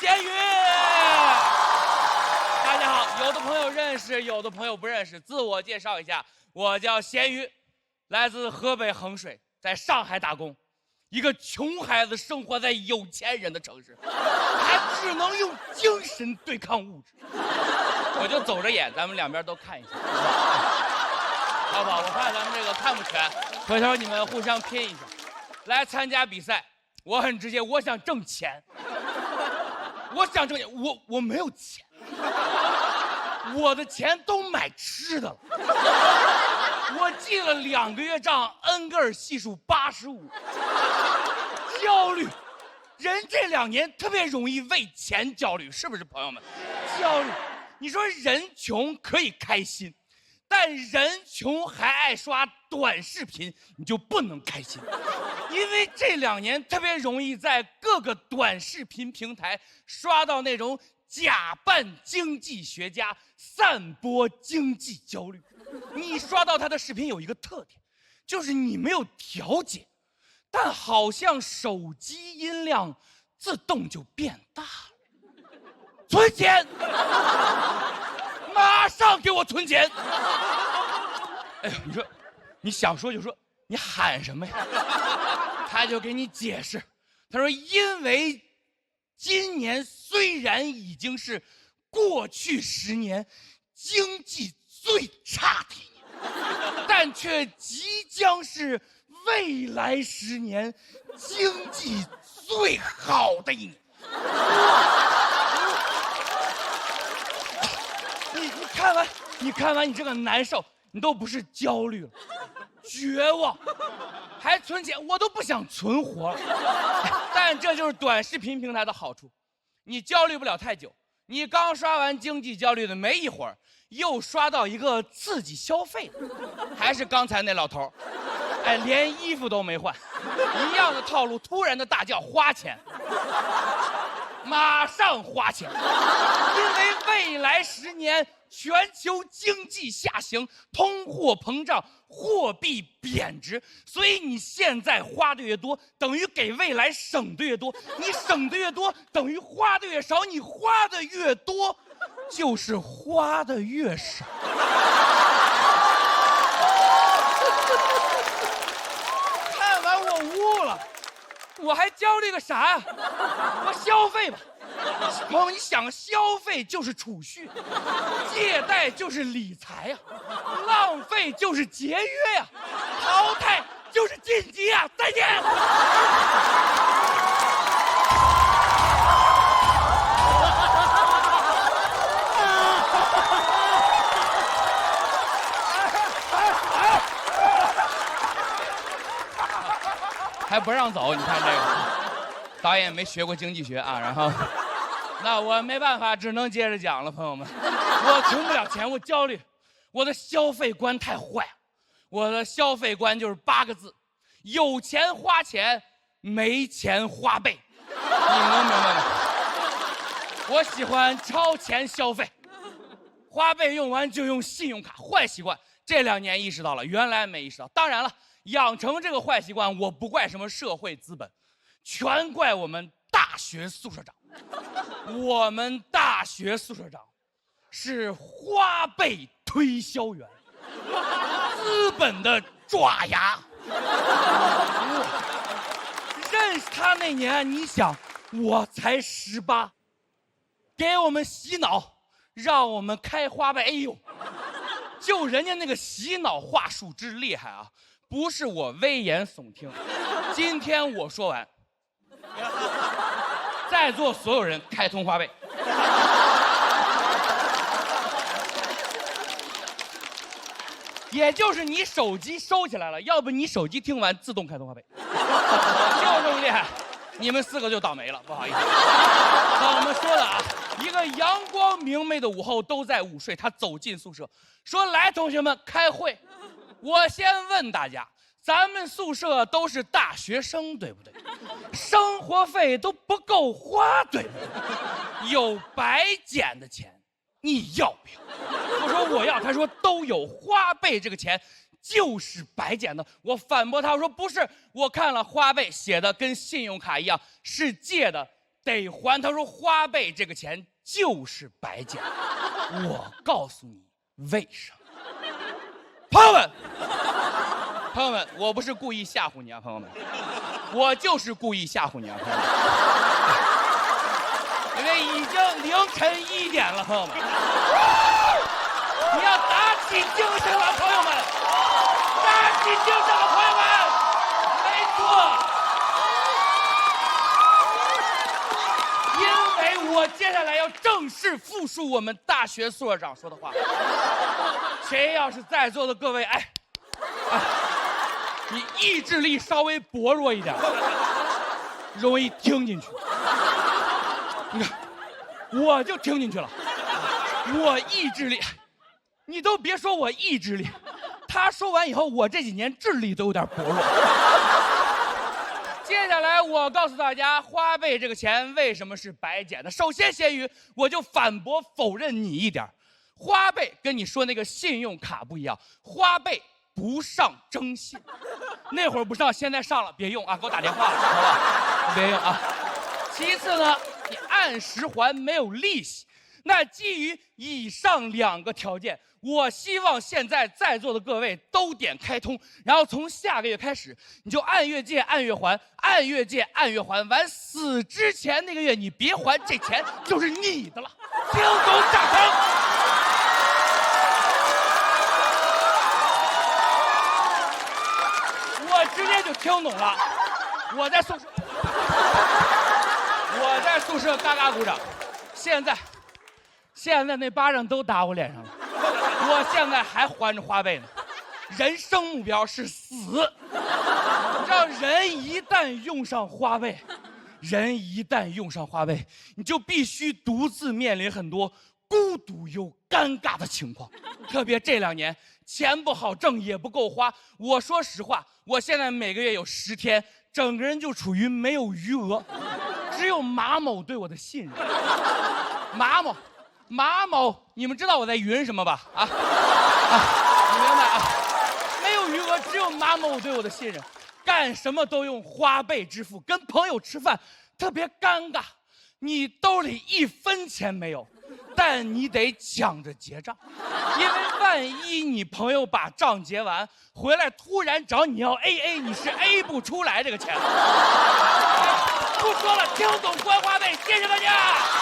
咸鱼。大家好，有的朋友认识，有的朋友不认识。自我介绍一下，我叫咸鱼，来自河北衡水，在上海打工。一个穷孩子生活在有钱人的城市，他只能用精神对抗物质。我就走着眼，咱们两边都看一下，好不好？我怕咱们这个看不全，回头你们互相拼一下。来参加比赛，我很直接，我想挣钱，我想挣钱，我没有钱，我的钱都买吃的了。我记了2个月账，恩格尔系数85，焦虑。人这2年特别容易为钱焦虑，是不是朋友们？焦虑。你说人穷可以开心，但人穷还爱刷短视频，你就不能开心，因为这2年特别容易在各个短视频平台刷到那种假扮经济学家散播经济焦虑。你刷到他的视频有一个特点，就是你没有调节，但好像手机音量自动就变大了。存钱，马上给我存钱！哎呦，你说，你想说就说，你喊什么呀？他就给你解释，他说因为今年虽然已经是过去10年经济最差的一年，但却即将是未来10年经济最好的一年。你看完，你这个难受，你都不是焦虑了，绝望，还存钱，我都不想存活了。但这就是短视频平台的好处，你焦虑不了太久。你刚刷完经济焦虑的没一会儿，又刷到一个刺激消费的，还是刚才那老头，哎，连衣服都没换，一样的套路，突然的大叫花钱，马上花钱，因为未来10年全球经济下行，通货膨胀，货币贬值，所以你现在花的越多，等于给未来省的越多，你省的越多，等于花的越少，你花的越多，就是花的越少。看完我悟了，我还焦虑个啥呀？我消费吧。朋友们，你想，消费就是储蓄，借贷就是理财呀，浪费就是节约呀，淘汰就是晋级呀！再见。还不让走，你看这个导演没学过经济学啊，然后。那我没办法，只能接着讲了，朋友们。我存不了钱，我焦虑，我的消费观太坏了。我的消费观就是8个字：有钱花钱，没钱花呗。你能明白吗？我喜欢超前消费，花呗用完就用信用卡，坏习惯。这2年意识到了，原来没意识到。当然了，养成这个坏习惯，我不怪什么社会资本，全怪我们大学宿舍长。我们大学宿舍长是花呗推销员，资本的爪牙。认识他那年，你想我才18，给我们洗脑，让我们开花呗。哎呦，就人家那个洗脑话术之厉害啊！不是我危言耸听，今天我说完。在座所有人开通花呗，也就是你手机收起来了，要不你手机听完自动开通花呗，就这么厉害。你们4个就倒霉了，不好意思。我们说的啊，一个阳光明媚的午后，都在午睡，他走进宿舍，说：“来，同学们，开会。我先问大家。”咱们宿舍都是大学生，对不对？生活费都不够花，对不对？有白捡的钱，你要不要？我说我要，他说都有，花呗这个钱就是白捡的。我反驳他，我说不是，我看了花呗写的跟信用卡一样，是借的，得还。他说花呗这个钱就是白捡。我告诉你为什么。朋友们，我不是故意吓唬你啊，朋友们，我就是故意吓唬你啊，朋友们，因为已经凌晨1点了，朋友们，你要打起精神来，朋友们，打起精神来，朋友们，没错，因为我接下来要正式复述我们大学宿舍长说的话。谁要是在座的各位，你意志力稍微薄弱一点，容易听进去。你看，我就听进去了。我意志力，你都别说我意志力，他说完以后，我这几年智力都有点薄弱。接下来我告诉大家，花呗这个钱为什么是白捡的。首先，咸鱼，我就反驳否认你一点。花呗跟你说那个信用卡不一样，花呗不上征信，那会儿不上，现在上了，别用啊，给我打电话了，好吧？别用啊。其次呢，你按时还没有利息。那基于以上2个条件，我希望现在在座的各位都点开通，然后从下个月开始，你就按月借按月还，按月借按月还，完死之前那个月你别还，这钱就是你的了。听懂掌声。我直接就听懂了，我在宿舍嘎嘎鼓掌。现在那巴掌都打我脸上了，我现在还还着花呗呢。人生目标是死，你知道，人一旦用上花呗，你就必须独自面临很多孤独又尴尬的情况。特别这2年，钱不好挣，也不够花。我说实话，我现在每个月有10天，整个人就处于没有余额，只有马某对我的信任。马某，你们知道我在云什么吧？你明白啊？没有余额，只有马某对我的信任，干什么都用花呗支付。跟朋友吃饭特别尴尬，你兜里1分钱没有，但你得抢着结账，因为万一你朋友把账结完回来，突然找你要 AA， 你是 A 不出来这个钱。不说了，听懂关花呗，谢谢大家。